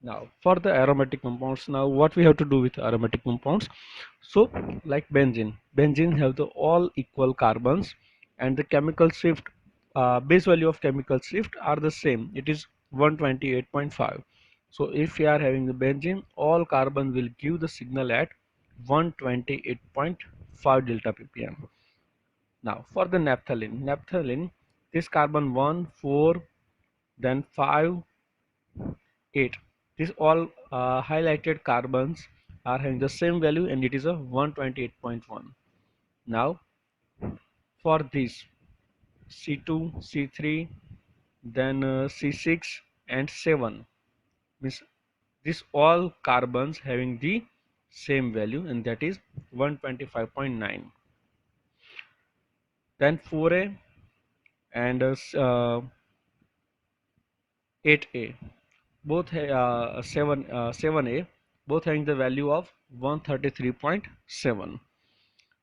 Now for the aromatic compounds, now what we have to do with aromatic compounds? So like benzene have the all equal carbons, and the chemical shift, base value of chemical shift are the same, it is 128.5. so if we are having the benzene, all carbon will give the signal at 128.5 delta ppm. Now for the naphthalene, this carbon 1 4 then 5 8, these all highlighted carbons are having the same value, and it is a 128.1. Now for this C2 C3 then C6 and 7, means these all carbons having the same value, and that is 125.9. Then 4A and 8A, both 7A, both having the value of 133.7.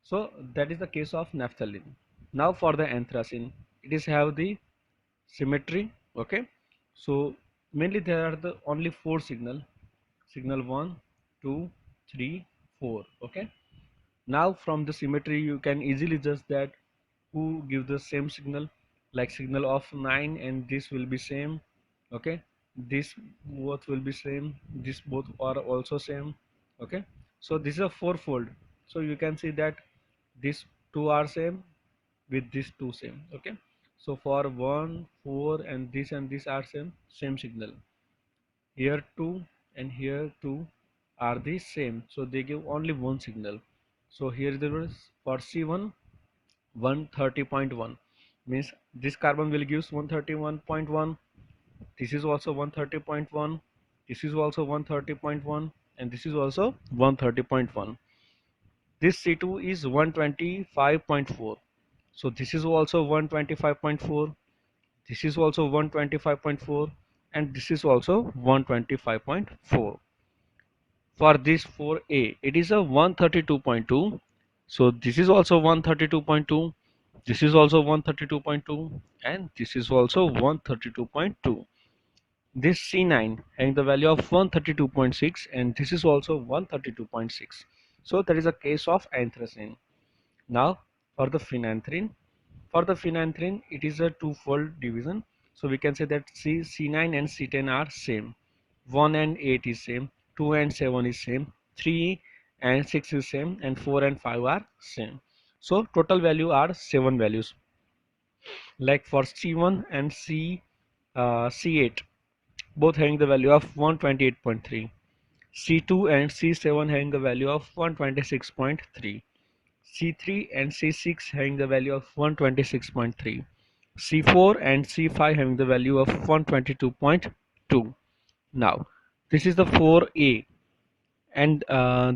So that is the case of naphthalene. Now for the anthracene, it is have the symmetry. Okay, so mainly there are the only four signal 1 2 3 4. Okay, now from the symmetry you can easily judge that who give the same signal, like signal of 9 and this will be same. Okay, this both will be same, this both are also same. Okay, so this is a fourfold, so you can see that these two are same with these two same. Okay, so for 1 4 and this are same signal. Here 2 and here 2 are the same, so they give only one signal. So here there is for C1 130.1, means this carbon will give 131.1, this is also 130.1, this is also 130.1, and this is also 130.1. This C2 is 125.4, so this is also 125.4, this is also 125.4, and this is also 125.4. For this 4A, it is a 132.2, so this is also 132.2, this is also 132.2, and this is also 132.2. This C9 having the value of 132.6, and this is also 132.6. So that is a case of anthracene. Now for the phenanthrene, it is a twofold division. So we can say that C9 and C10 are same. 1 and 8 is same, 2 and 7 is same, 3 and 6 is same, and 4 and 5 are same. So total value are 7 values. Like for C1 and C8, both having the value of 128.3. C2 and C7 having the value of 126.3. C3 and C6 having the value of 126.3. C4 and C5 having the value of 122.2. Now this is the 4A, and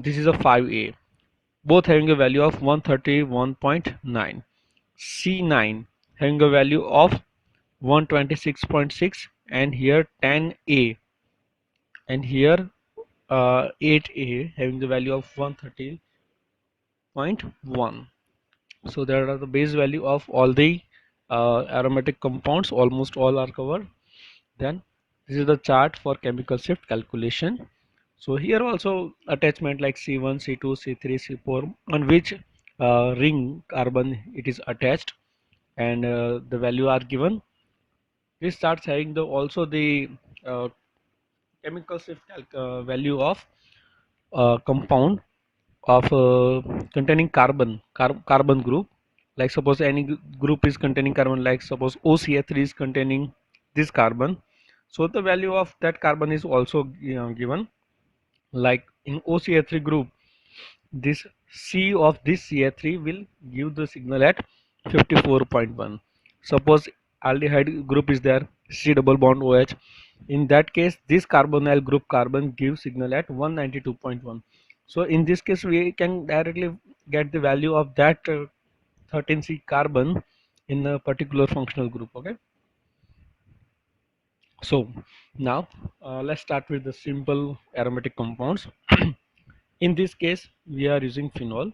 this is a 5A, both having a value of 131.9. C9 having a value of 126.6, and here 10A, and here 8A having the value of 130.1. So there are the base value of all the aromatic compounds, almost all are covered. Then this is the chart for chemical shift calculation. So here also attachment like C1 C2 C3 C4 on which ring carbon it is attached, and the value are given. This starts having the also the uh, chemical shift value of compound of containing carbon group. Like suppose any group is containing carbon, like suppose OCH3 is containing this carbon, so the value of that carbon is also given. Like in OCH3 group, this C of this CH3 will give the signal at 54.1. Suppose aldehyde group is there, C double bond OH, in that case this carbonyl group carbon gives signal at 192.1. so in this case we can directly get the value of that 13C carbon in a particular functional group. Okay, so now let's start with the simple aromatic compounds. In this case we are using phenol.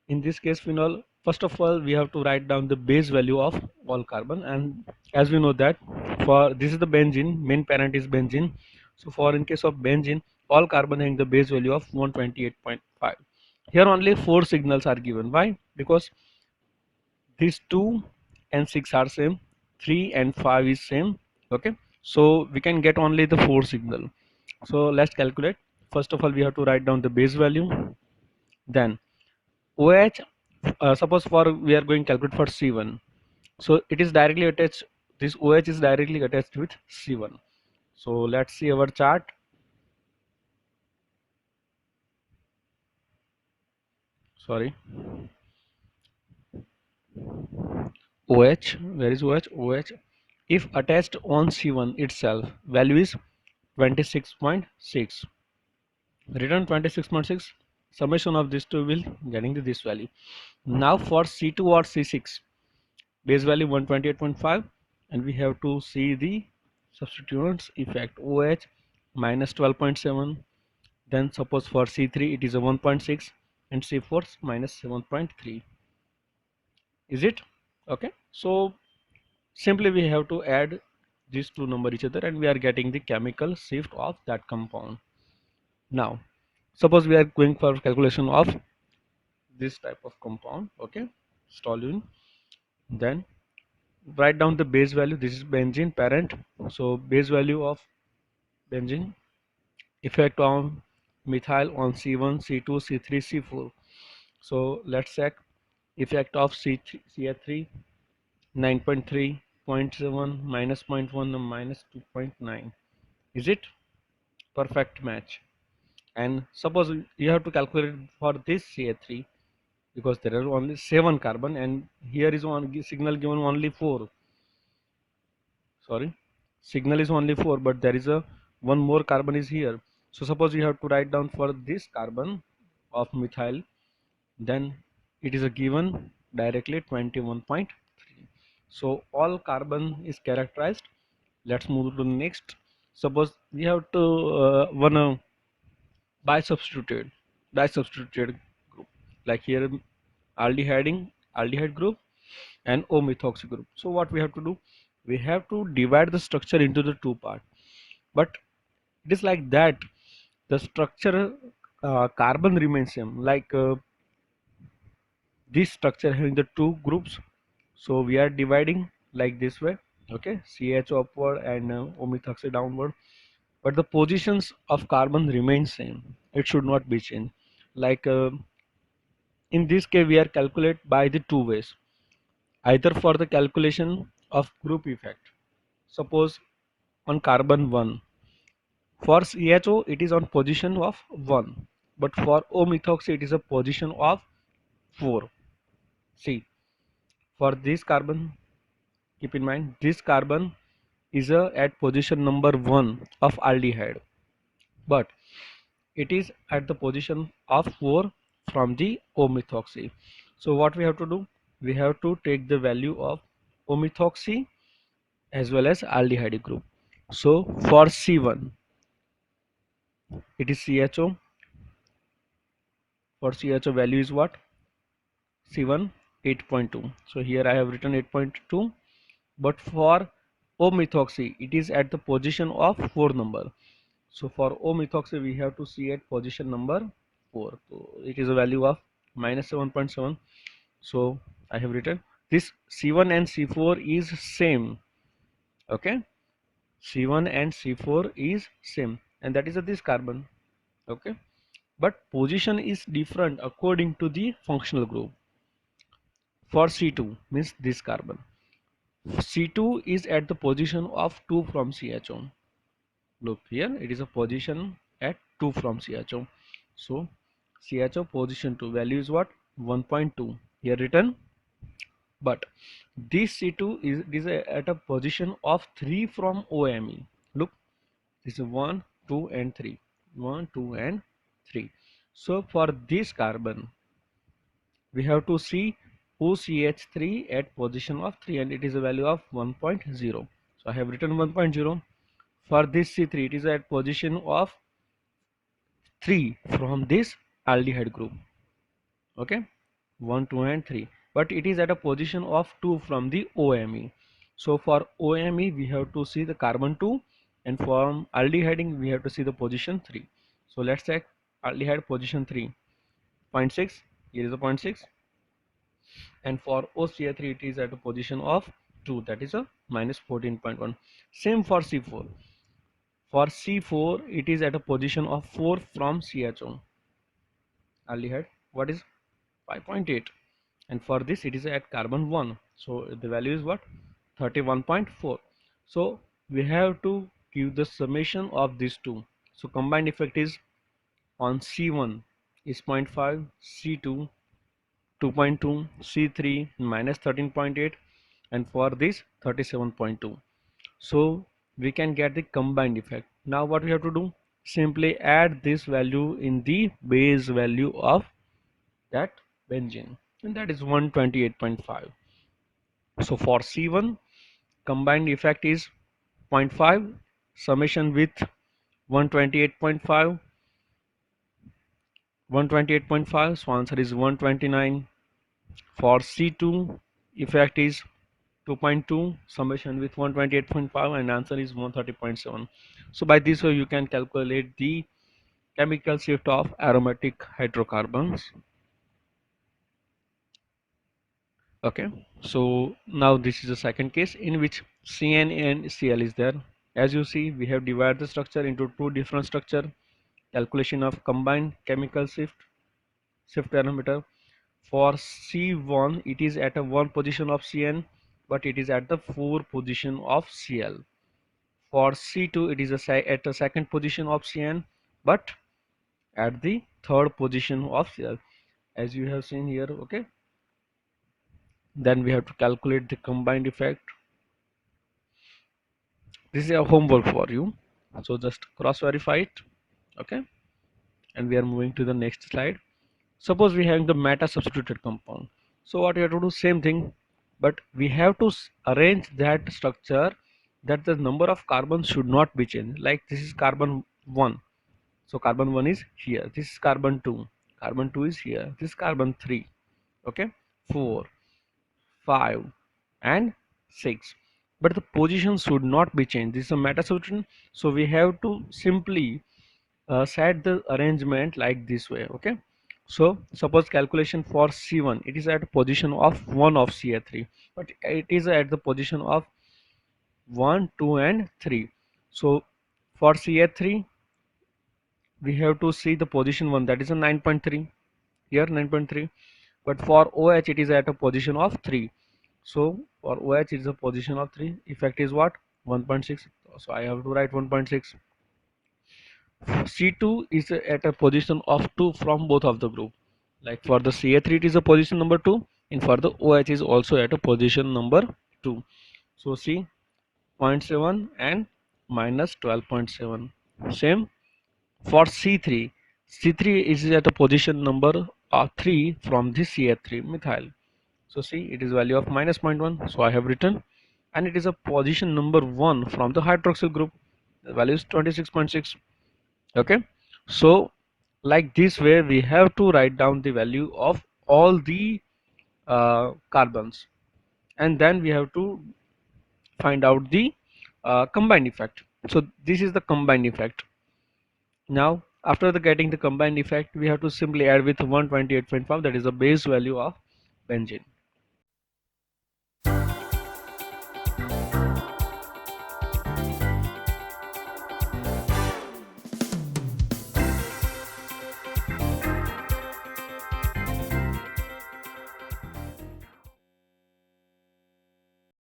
In this case phenol, first of all we have to write down the base value of all carbon, and as we know that for this is the benzene, main parent is benzene, So for in case of benzene, all carbon having the base value of 128.5. Here only 4 signals are given. Why? Because these 2 and 6 are same, 3 and 5 is same. Okay, so we can get only the 4 signal. So let's calculate. First of all, we have to write down the base value. Then OH, suppose for we are going to calculate for C1. So it is directly attached, this OH is directly attached with C1. So let's see our chart. Sorry, OH, where is OH? OH, if attached on C1 itself, value is 26.6. Return 26.6, summation of these two will getting to this value. Now for C2 or C6, base value 128.5, and we have to see the substituents effect. OH minus 12.7, then suppose for C3 it is a 1.6 and C4 minus 7.3. Is it okay? So simply we have to add these two number each other and we are getting the chemical shift of that compound. Now suppose we are going for calculation of this type of compound. Okay, toluene. Then write down the base value. This is benzene parent, so base value of benzene, effect on methyl on C1, C2, C3, C4. So let's check effect of C3, CH3 9.3, 0.7, minus 0.1 and minus 2.9. Is it perfect match? And suppose you have to calculate for this CH3, because there are only 7 carbon and here is one signal given only 4. Sorry, signal is only 4, but there is a one more carbon is here. So suppose you have to write down for this carbon of methyl, then it is a given directly 21.3. So all carbon is characterized. Let's move to the next. Suppose we have to one bisubstituted disubstituted group, like here aldehyde group and O methoxy group. So what we have to do, we have to divide the structure into the two parts, but it is like that the structure carbon remains same, like this structure having the two groups. So we are dividing like this way. Okay, CH upward and O methoxy downward, but the positions of carbon remain same. It should not be changed. Like in this case we are calculate by the two ways, either for the calculation of group effect. Suppose on carbon 1, for CHO it is on position of 1, but for O methoxy it is a position of 4. See, for this carbon, keep in mind this carbon is at position number 1 of aldehyde, but it is at the position of 4 from the O methoxy. So what we have to do, we have to take the value of O methoxy as well as aldehyde group. So for C1 it is CHO. For CHO value is what? C1 8.2. So here I have written 8.2, but for O methoxy it is at the position of 4 number. So for O methoxy we have to see at position number 4. So it is a value of minus 7.7. So I have written this C1 and C4 is same. Okay, C1 and C4 is same, and that is this carbon. Okay, but position is different according to the functional group. For C2 means this carbon, C2 is at the position of 2 from CHO. Look here, it is a position at 2 from CHO. So CHO position 2 value is what? 1.2 here written, but this C2 is at a position of 3 from OMe. Look, this is 1, 2 and 3. 1, 2 and 3. So for this carbon we have to see OCH3 at position of 3, and it is a value of 1.0. So I have written 1.0. For this C3 it is at position of 3 from this aldehyde group. Okay, 1, 2 and 3, but it is at a position of 2 from the OMe. So for OMe we have to see the carbon 2 and from aldehyde we have to see the position 3. So let's check aldehyde position 3, 0.6. Here is a 0.6, and for OCA3 it is at a position of 2, that is a minus 14.1. Same for C4. For C4 it is at a position of 4 from CHO aldehyde. What is 5.8? And for this it is at carbon 1, so the value is what, 31.4. So we have to give the summation of these two. So combined effect is on C1 is 0.5, C2 2.2, C3 minus 13.8, and for this 37.2. So we can get the combined effect. Now what we have to do, simply add this value in the base value of that benzene, and that is 128.5. So for C1 combined effect is 0.5 summation with 128.5, 128.5, so answer is 129. For C2 effect is 2.2 summation with 128.5, and answer is 130.7. So by this way you can calculate the chemical shift of aromatic hydrocarbons. Okay, so now this is the second case in which CN and Cl is there. As you see, we have divided the structure into two different structure. Calculation of combined chemical shift parameter. For C1 it is at a 1 position of Cn, but it is at the 4 position of Cl. For C2 it is at the second position of Cn, but at the third position of Cl, as you have seen here. Okay, then we have to calculate the combined effect. This is a homework for you, so just cross verify it. Okay, and we are moving to the next slide. Suppose we have the meta substituted compound. So what we have to do, same thing, but we have to arrange that structure that the number of carbons should not be changed. Like this is carbon 1, so carbon 1 is here, this is carbon 2, carbon 2 is here, this is carbon 3, okay, 4, 5 and 6, but the position should not be changed. This is a meta substitution, so we have to simply set the arrangement like this way. Okay, so suppose calculation for C1, it is at position of 1 of Ca3, but it is at the position of 1, 2 and 3. So for Ca3 we have to see the position 1, that is a 9.3, here 9.3, but for OH it is at a position of 3. So for OH it is a position of 3, effect is what, 1.6, so I have to write 1.6. C2 is at a position of 2 from both of the group. Like for the Ca3 it is a position number 2, and for the OH is also at a position number 2. So C 0.7 and minus 12.7. Same for C3. C3 is at a position number 3 from the Ca3 methyl. So see, it is value of minus 0.1, so I have written, and it is a position number 1 from the hydroxyl group. The value is 26.6. Okay, so like this way we have to write down the value of all the carbons, and then we have to find out the combined effect. So this is the combined effect. Now after the getting the combined effect, we have to simply add with 128.5, that is the base value of benzene.